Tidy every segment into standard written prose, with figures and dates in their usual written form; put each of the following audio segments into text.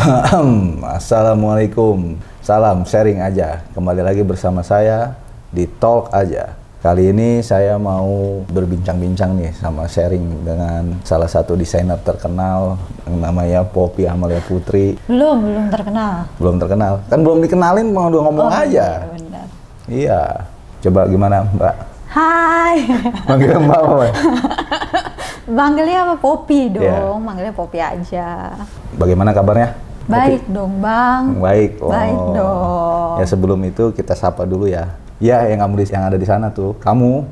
Assalamualaikum, salam sharing aja. Kembali lagi bersama saya di Talk Aja. Kali ini saya mau berbincang-bincang nih sama sharing dengan salah satu desainer terkenal yang namanya Poppy Amalia Putri. Belum terkenal. Belum terkenal? Kan belum dikenalin mau udah ngomong aja. Iya, benar. Iya. Coba gimana Mbak? Hai. Manggil Mbak apa? Manggilnya apa? Poppy dong, Iya. Manggilnya Poppy aja. Bagaimana kabarnya? Baik dong Bang. Baik. Baik dong. Ya sebelum itu kita sapa dulu ya. Ya yang yang ada di sana tuh. Kamu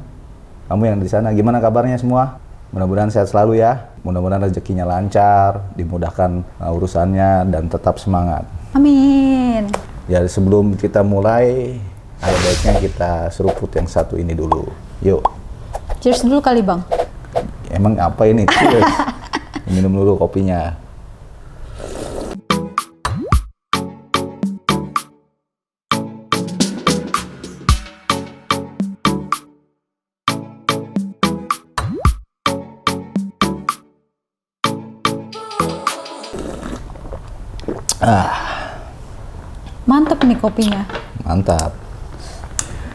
yang di sana gimana kabarnya semua? Mudah-mudahan sehat selalu ya. Mudah-mudahan rezekinya lancar, dimudahkan urusannya dan tetap semangat. Amin. Ya sebelum kita mulai, ada baiknya kita seruput yang satu ini dulu. Yuk. Cheers dulu kali Bang. Emang apa ini? Cheers. Minum dulu kopinya. Mantep nih kopinya. Mantap.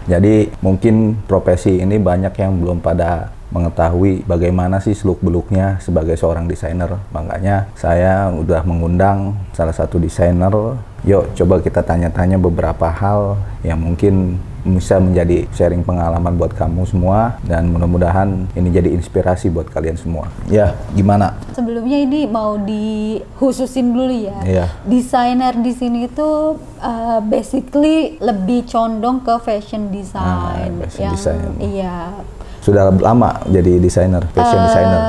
Jadi mungkin profesi ini banyak yang belum pada mengetahui bagaimana sih seluk-beluknya sebagai seorang desainer. Makanya saya udah mengundang salah satu desainer. Yuk coba kita tanya-tanya beberapa hal yang mungkin bisa menjadi sharing pengalaman buat kamu semua dan mudah-mudahan ini jadi inspirasi buat kalian semua. Ya, gimana? Sebelumnya ini mau dihususin dulu ya. Iya. Desainer di sini tuh basically lebih condong ke fashion design. Fashion design. Iya. Sudah lama jadi desainer, fashion designer.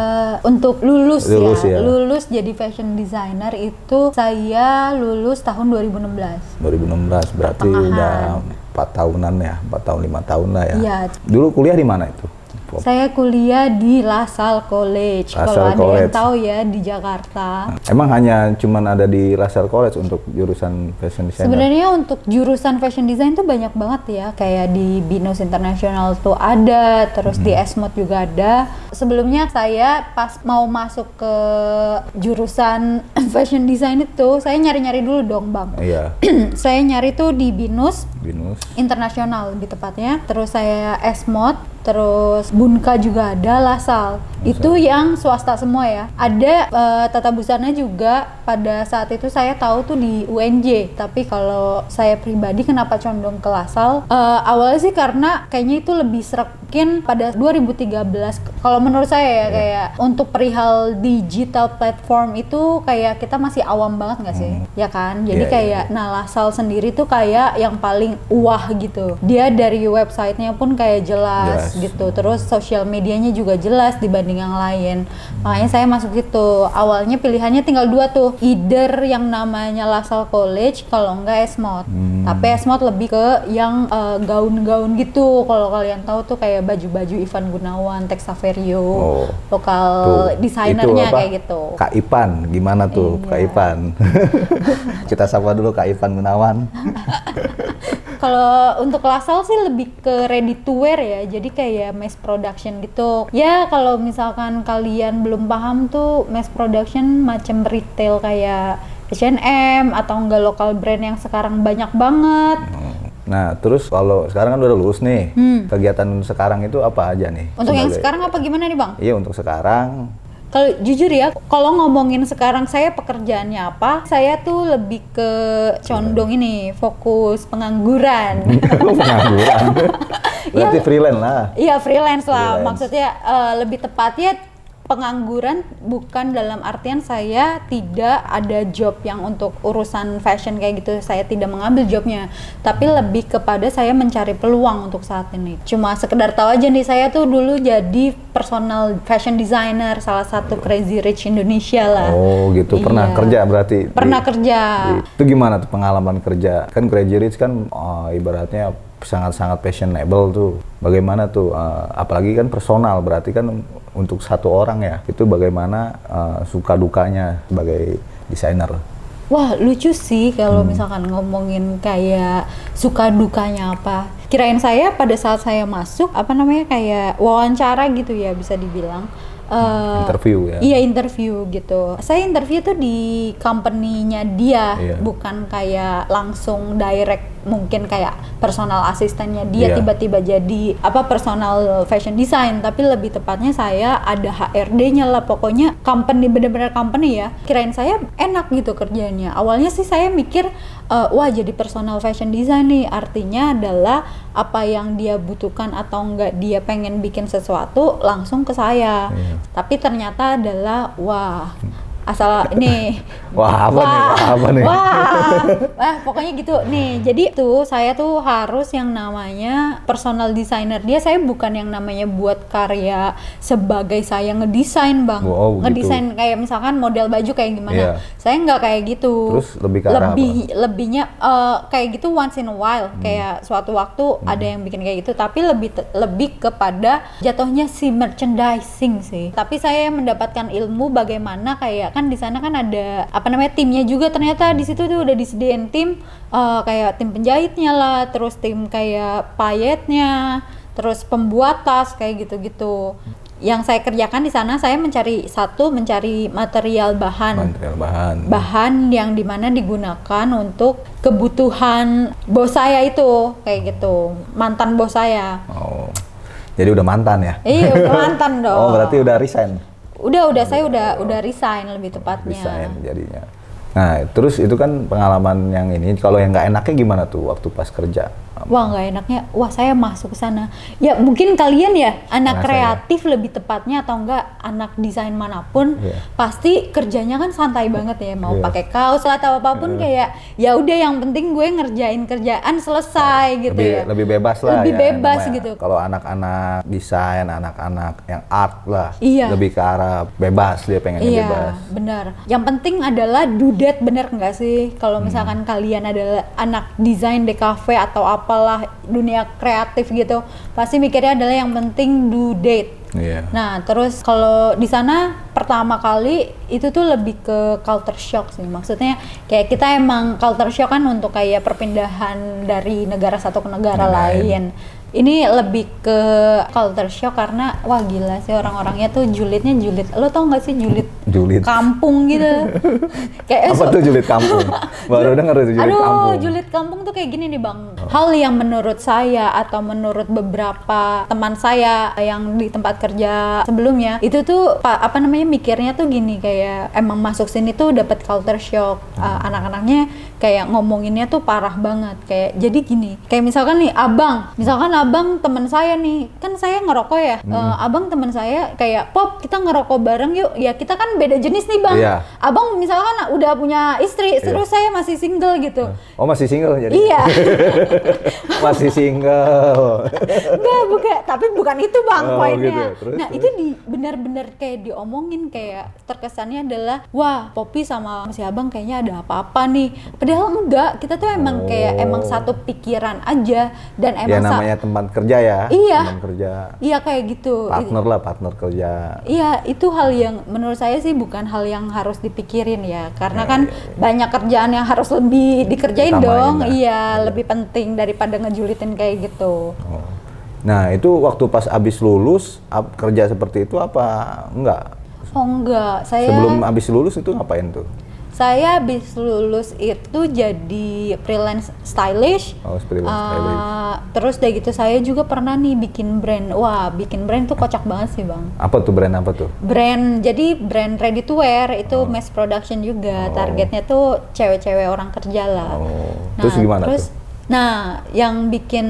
Untuk lulus ya. Lulus jadi fashion designer itu saya lulus tahun 2016. 2016 berarti udah 4 tahunan ya, 4 tahun 5 tahun lah ya. Iya. Dulu kuliah di mana itu? Saya kuliah di LaSalle College. Kalau ada yang tahu ya di Jakarta. Emang hanya cuman ada di LaSalle College untuk jurusan fashion designer? Sebenarnya untuk jurusan fashion design tuh banyak banget ya. Kayak di BINUS International tuh ada, terus di Esmod juga ada. Sebelumnya saya pas mau masuk ke jurusan fashion design itu, saya nyari-nyari dulu dong Bang. Iya. Saya nyari tuh di BINUS Internasional lebih tepatnya. Terus saya Esmod, terus Bunka juga ada, LaSalle. Itu yang swasta semua ya. Ada tata busana juga pada saat itu saya tahu tuh di UNJ. Tapi kalau saya pribadi kenapa condong ke LaSalle? Awalnya sih karena kayaknya itu lebih serak mungkin pada 2013. Kalau menurut saya ya kayak untuk perihal digital platform itu kayak kita masih awam banget nggak sih? Ya kan? Jadi kayak nah LaSalle sendiri tuh kayak yang paling wah gitu. Dia dari websitenya pun kayak jelas gitu. Terus sosial medianya juga jelas dibanding yang lain. Makanya saya masuk gitu. Awalnya pilihannya tinggal dua tuh. Either yang namanya LaSalle College, kalau enggak Esmod. Tapi Esmod lebih ke yang gaun-gaun gitu. Kalau kalian tahu tuh kayak baju-baju Ivan Gunawan, Tex Saverio, lokal desainernya kayak gitu. Kak Ipan, gimana tuh Kak Ipan? Kita sapa dulu Kak Ipan Gunawan. Kalau untuk LaSalle sih lebih ke ready to wear ya, jadi kayak mass production gitu. Ya kalau misalkan kalian belum paham tuh mass production macam retail kayak H&M atau enggak lokal brand yang sekarang banyak banget. Nah terus kalau sekarang kan udah lulus nih, kegiatan sekarang itu apa aja nih? Untuk yang sekarang apa gimana nih Bang? Iya untuk sekarang. Kalau jujur ya, kalau ngomongin sekarang saya pekerjaannya apa, saya tuh lebih ke condong ini, fokus pengangguran. Pengangguran? Berarti freelance lah. Iya freelance lah, maksudnya lebih tepatnya pengangguran bukan dalam artian saya tidak ada job yang untuk urusan fashion kayak gitu, saya tidak mengambil jobnya, tapi lebih kepada saya mencari peluang untuk saat ini. Cuma sekedar tahu aja nih, saya tuh dulu jadi personal fashion designer salah satu Crazy Rich Indonesia lah. Oh gitu, pernah kerja berarti? Pernah kerja. Itu gimana tuh pengalaman kerja? Kan Crazy Rich kan ibaratnya sangat-sangat fashionable tuh. Bagaimana tuh, apalagi kan personal, berarti kan untuk satu orang ya, itu bagaimana suka dukanya sebagai desainer? Wah lucu sih kalau misalkan ngomongin kayak suka dukanya apa. Kirain saya pada saat saya masuk kayak wawancara gitu ya bisa dibilang. interview ya? Iya, interview gitu. Saya interview tuh di company-nya dia, Iya. bukan kayak langsung direct, mungkin kayak personal asistennya dia Iya. tiba-tiba jadi personal fashion design, tapi lebih tepatnya saya ada HRD-nya lah, pokoknya company, bener-bener company ya. Kirain saya enak gitu kerjanya. Awalnya sih saya mikir, wah jadi personal fashion design nih, artinya adalah apa yang dia butuhkan atau enggak dia pengen bikin sesuatu langsung ke saya. Iya. Tapi ternyata adalah wah, asal ini Wah, apa nih? wah, pokoknya gitu nih. Jadi tuh saya tuh harus yang namanya personal designer dia. Saya bukan yang namanya buat karya sebagai saya ngedesain, Bang. Oh, begitu. Ngedesain kayak misalkan model baju kayak gimana. Iya. Saya nggak kayak gitu. Terus lebih ke arah apa? Lebihnya kayak gitu once in a while, kayak suatu waktu ada yang bikin kayak gitu, tapi lebih kepada jatuhnya si merchandising sih. Tapi saya mendapatkan ilmu bagaimana kayak kan di sana kan ada apa namanya timnya juga, ternyata di situ tuh udah disediain tim kayak tim penjahitnya lah, terus tim kayak payetnya, terus pembuat tas kayak gitu-gitu. Yang saya kerjakan di sana, saya mencari material bahan yang dimana digunakan untuk kebutuhan bos saya itu, kayak gitu, mantan bos saya. Oh, jadi udah mantan ya? Iya, udah mantan dong. Oh, berarti udah resign? Saya udah resign lebih tepatnya. Resign jadinya. Nah, terus itu kan pengalaman yang ini. Kalau yang nggak enaknya gimana tuh waktu pas kerja? Wah, nggak enaknya, wah saya masuk ke sana. Ya mungkin kalian ya anak Masa kreatif lebih tepatnya, atau enggak anak desain manapun, pasti kerjanya kan santai banget ya, mau pakai kaos lah atau apapun, kayak ya udah yang penting gue ngerjain kerjaan selesai gitu ya. Lebih bebas lah. Lebih ya, bebas namanya. gitu. Kalau anak-anak desain, anak-anak yang art lah, Iya. lebih ke arah bebas, dia pengennya Iya, bebas. benar. Yang penting adalah do that, bener nggak sih? Kalau misalkan kalian adalah anak desain di cafe atau apalah dunia kreatif gitu, pasti mikirnya adalah yang penting do that. Iya. Nah, terus kalau di sana pertama kali itu tuh lebih ke culture shock sih. Maksudnya kayak kita emang culture shock kan untuk kayak perpindahan dari negara satu ke negara lain. Ini lebih ke culture shock karena wah gila sih orang-orangnya tuh julidnya julid. Lo tau gak sih julid? Julid. Kampung gitu. Kayak Apa tuh julid kampung? Baru denger tuh julid kampung. julid kampung tuh kayak gini nih, Bang. Hal yang menurut saya atau menurut beberapa teman saya yang di tempat kerja sebelumnya, itu tuh apa namanya mikirnya tuh gini, kayak emang masuk sini tuh dapat culture shock. Anak-anaknya kayak ngomonginnya tuh parah banget. Kayak jadi gini, kayak misalkan nih abang teman saya nih, kan saya ngerokok ya, abang teman saya kayak, Pop kita ngerokok bareng yuk, ya kita kan beda jenis nih Bang. Iya. Abang misalkan udah punya istri, terus saya masih single gitu. Oh, masih single jadi? Iya. Masih single. Enggak, tapi bukan itu Bang poinnya. Gitu. Terus, nah itu benar-benar kayak diomongin, kayak terkesannya adalah, wah Poppy sama si abang kayaknya ada apa-apa nih. Padahal enggak, kita tuh emang kayak emang satu pikiran aja, dan Ya emang namanya teman kerja ya. Iya. Teman kerja. Iya kayak gitu. Partner kerja. Iya, itu hal yang menurut saya sih bukan hal yang harus dipikirin ya, karena kan banyak kerjaan yang harus lebih dikerjain Utamain dong. lah. Iya, lebih penting daripada ngejulitin kayak gitu. Oh. Nah, itu waktu pas abis lulus kerja seperti itu apa enggak? Oh enggak, Sebelum abis lulus itu ngapain tuh? saya habis lulus itu jadi freelance stylish. Oh, freelance stylish. Terus dari gitu saya juga pernah nih bikin brand. Wah, bikin brand tuh kocak banget sih Bang. Apa tuh brand apa tuh? Jadi brand ready to wear itu mass production juga. Targetnya tuh cewek-cewek orang kerja lah. Oh. Terus gimana tuh? Nah, yang bikin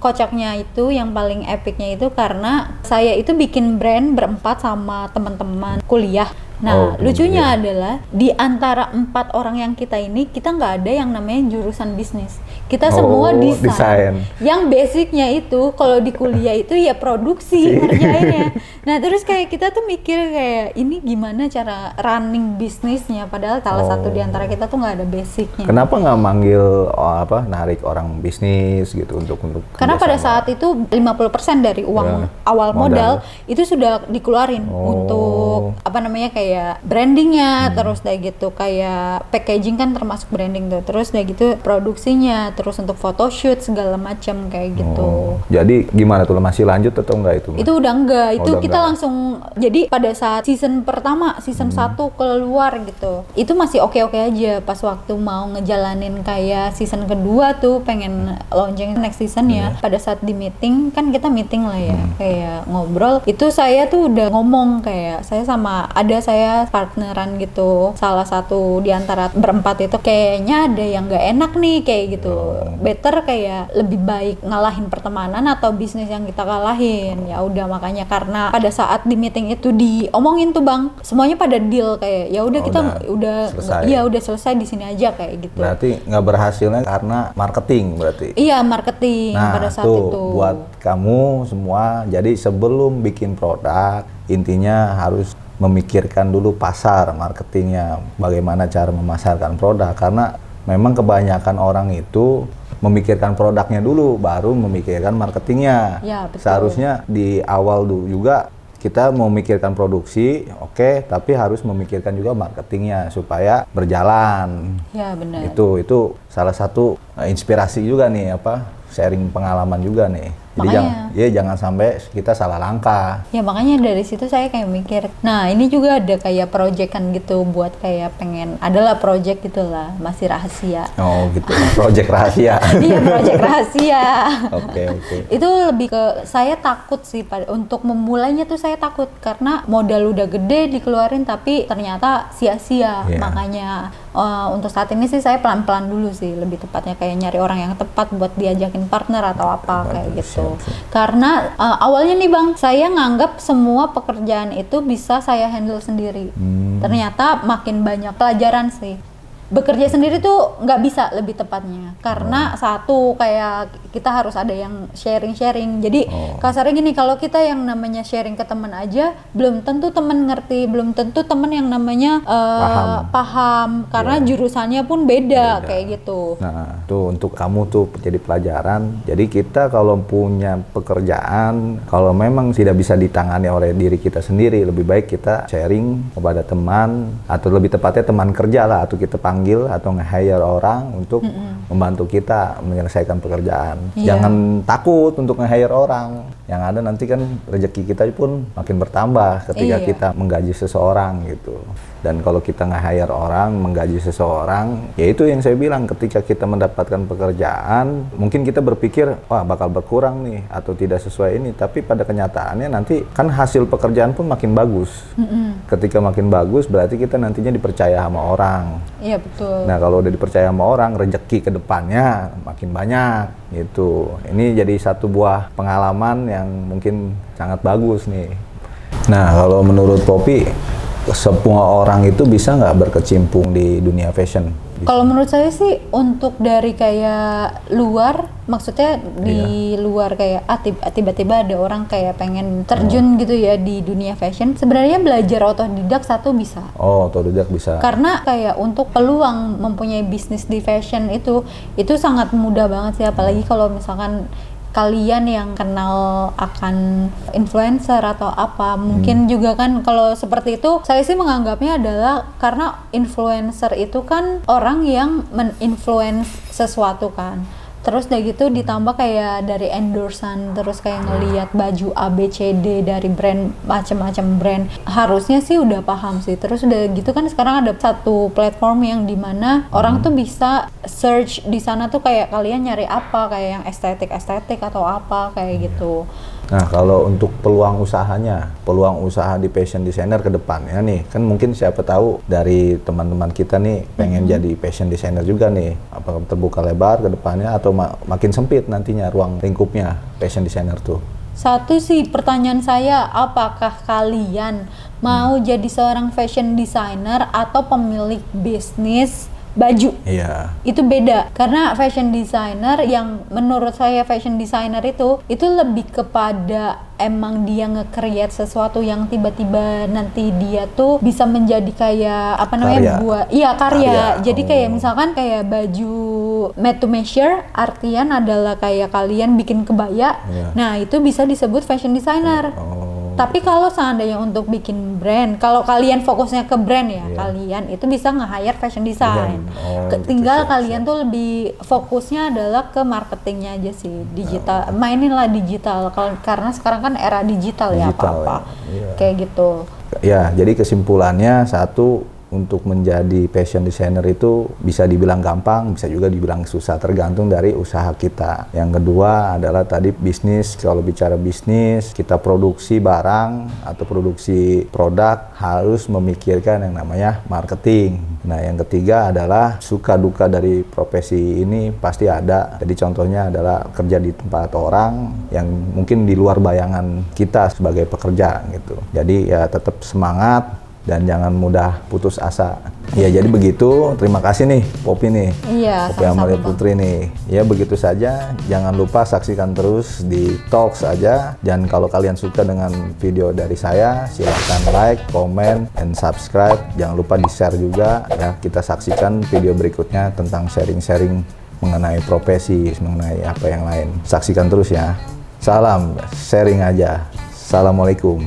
kocaknya itu, yang paling epicnya itu karena saya itu bikin brand berempat sama teman-teman kuliah. Nah, lucunya adalah di antara 4 orang yang kita ini, kita nggak ada yang namanya jurusan bisnis. Kita semua desain. Yang basicnya itu kalau di kuliah itu ya produksi ngerjainnya. Nah, terus kayak kita tuh mikir kayak ini gimana cara running bisnisnya, padahal salah satu di antara kita tuh nggak ada basicnya. Kenapa nggak manggil narik orang bisnis gitu untuk karena pada saat itu 50% dari uang awal modal itu sudah dikeluarin untuk untuk apa namanya kayak brandingnya, terus udah gitu kayak packaging kan termasuk branding tuh, terus udah gitu produksinya, terus untuk photoshoot segala macam kayak gitu. Jadi gimana tuh, masih lanjut atau enggak itu? Itu udah enggak, itu udah kita enggak. langsung, jadi pada saat season pertama, season 1 keluar gitu, itu masih oke-oke aja. Pas waktu mau ngejalanin kayak season kedua tuh, pengen launching next season ya, pada saat di meeting, kan kita meeting lah ya, kayak ngobrol, itu saya tuh udah ngomong kayak, saya partneran gitu, salah satu di antara berempat itu, kayaknya ada yang gak enak nih, kayak gitu, better kayak lebih baik ngalahin pertemanan atau bisnis yang kita kalahin. Ya udah, makanya karena pada saat di meeting itu diomongin tuh Bang, semuanya pada deal kayak ya udah kita udah selesai. iya udah selesai di sini aja kayak gitu. Berarti nggak berhasilnya karena marketing berarti. Iya, marketing pada saat tuh, itu. buat kamu semua, jadi sebelum bikin produk, intinya harus memikirkan dulu pasar, marketingnya, bagaimana cara memasarkan produk, karena memang kebanyakan orang itu memikirkan produknya dulu, baru memikirkan marketingnya. Ya, betul. Seharusnya di awal dulu juga kita memikirkan produksi, oke, tapi harus memikirkan juga marketingnya supaya berjalan. Ya, benar. Itu salah satu inspirasi juga nih, sharing pengalaman juga nih. Jadi jangan sampai kita salah langkah. Ya makanya dari situ saya kayak mikir, nah ini juga ada kayak proyekan gitu buat kayak pengen, adalah proyek gitulah, masih rahasia. Oh gitu, proyek rahasia. Iya, proyek rahasia. Oke. Itu lebih ke saya takut sih, untuk memulainya tuh saya takut karena modal udah gede dikeluarin tapi ternyata sia-sia. Yeah. Makanya untuk saat ini sih saya pelan-pelan dulu sih, lebih tepatnya kayak nyari orang yang tepat buat diajakin partner atau apa kayak gitu. Karena awalnya nih Bang, saya nganggap semua pekerjaan itu bisa saya handle sendiri. Ternyata makin banyak pelajaran sih. Bekerja sendiri tuh nggak bisa, lebih tepatnya karena satu kayak kita harus ada yang sharing. Jadi kasarnya gini, kalau kita yang namanya sharing ke teman aja, belum tentu teman ngerti, belum tentu teman yang namanya paham karena jurusannya pun beda kayak gitu. Nah, tuh untuk kamu tuh jadi pelajaran. Jadi kita kalau punya pekerjaan, kalau memang tidak bisa ditangani oleh diri kita sendiri, lebih baik kita sharing kepada teman, atau lebih tepatnya teman kerja lah, atau kita panggil atau nge-hire orang untuk membantu kita menyelesaikan pekerjaan. Iya. Jangan takut untuk nge-hire orang. Yang ada nanti kan rezeki kita pun makin bertambah ketika kita menggaji seseorang gitu. Dan kalau kita nge-hire orang, menggaji seseorang, ya itu yang saya bilang, ketika kita mendapatkan pekerjaan, mungkin kita berpikir, wah bakal berkurang nih, atau tidak sesuai ini. Tapi pada kenyataannya nanti kan hasil pekerjaan pun makin bagus. Ketika makin bagus, berarti kita nantinya dipercaya sama orang. Iya, betul. Nah kalau udah dipercaya sama orang, rezeki ke depannya makin banyak gitu. Ini jadi satu buah pengalaman yang mungkin sangat bagus nih. Nah kalau menurut Poppy, semua orang itu bisa nggak berkecimpung di dunia fashion? Kalau menurut saya sih, untuk dari kayak luar, maksudnya di luar kayak tiba-tiba ada orang kayak pengen terjun gitu ya di dunia fashion, sebenarnya belajar otodidak satu bisa. Oh, otodidak bisa. Karena kayak untuk peluang mempunyai bisnis di fashion itu sangat mudah banget sih, apalagi kalau misalkan kalian yang kenal akan influencer atau apa, mungkin juga kan kalau seperti itu, saya sih menganggapnya adalah karena influencer itu kan orang yang men-influence sesuatu kan. Terus udah gitu ditambah kayak dari endorsean, terus kayak ngelihat baju A, B, C, D dari brand, macam-macam brand. Harusnya sih udah paham sih. Terus udah gitu kan sekarang ada satu platform yang dimana orang tuh bisa search di sana tuh kayak kalian nyari apa, kayak yang estetik atau apa kayak gitu. Nah, kalau untuk peluang usahanya, peluang usaha di fashion designer ke depannya nih, kan mungkin siapa tahu dari teman-teman kita nih pengen jadi fashion designer juga nih, apakah terbuka lebar ke depannya atau makin sempit nantinya ruang lingkupnya fashion designer tuh? Satu sih pertanyaan saya, apakah kalian mau jadi seorang fashion designer atau pemilik bisnis baju? Iya. Itu beda, karena fashion designer, yang menurut saya fashion designer itu lebih kepada emang dia nge-create sesuatu yang tiba-tiba nanti dia tuh bisa menjadi kayak apa namanya, karya. Jadi kayak misalkan kayak baju made to measure, artian adalah kayak kalian bikin kebaya. Nah itu bisa disebut fashion designer. Tapi kalau seandainya untuk bikin brand, kalau kalian fokusnya ke brand ya, kalian itu bisa nge-hire fashion design. Tinggal kalian tuh lebih fokusnya adalah ke marketingnya aja sih, digital. Maininlah digital, karena sekarang kan era digital ya apa-apa. Kayak gitu. Ya, jadi kesimpulannya satu, untuk menjadi fashion designer itu bisa dibilang gampang, bisa juga dibilang susah, tergantung dari usaha kita. Yang kedua adalah tadi bisnis. Kalau bicara bisnis, kita produksi barang atau produksi produk harus memikirkan yang namanya marketing. Nah, yang ketiga adalah suka duka dari profesi ini pasti ada. Jadi contohnya adalah kerja di tempat orang yang mungkin di luar bayangan kita sebagai pekerja gitu. Jadi ya tetap semangat dan jangan mudah putus asa. Ya, jadi begitu. Terima kasih nih Poppy nih. Iya, Poppy Amalia Putri nih. Ya, begitu saja. Jangan lupa saksikan terus di Talks aja. Dan kalau kalian suka dengan video dari saya, silahkan like, comment, and subscribe. Jangan lupa di-share juga ya. Kita saksikan video berikutnya tentang sharing-sharing mengenai profesi, mengenai apa yang lain. Saksikan terus ya. Salam sharing aja. Assalamualaikum.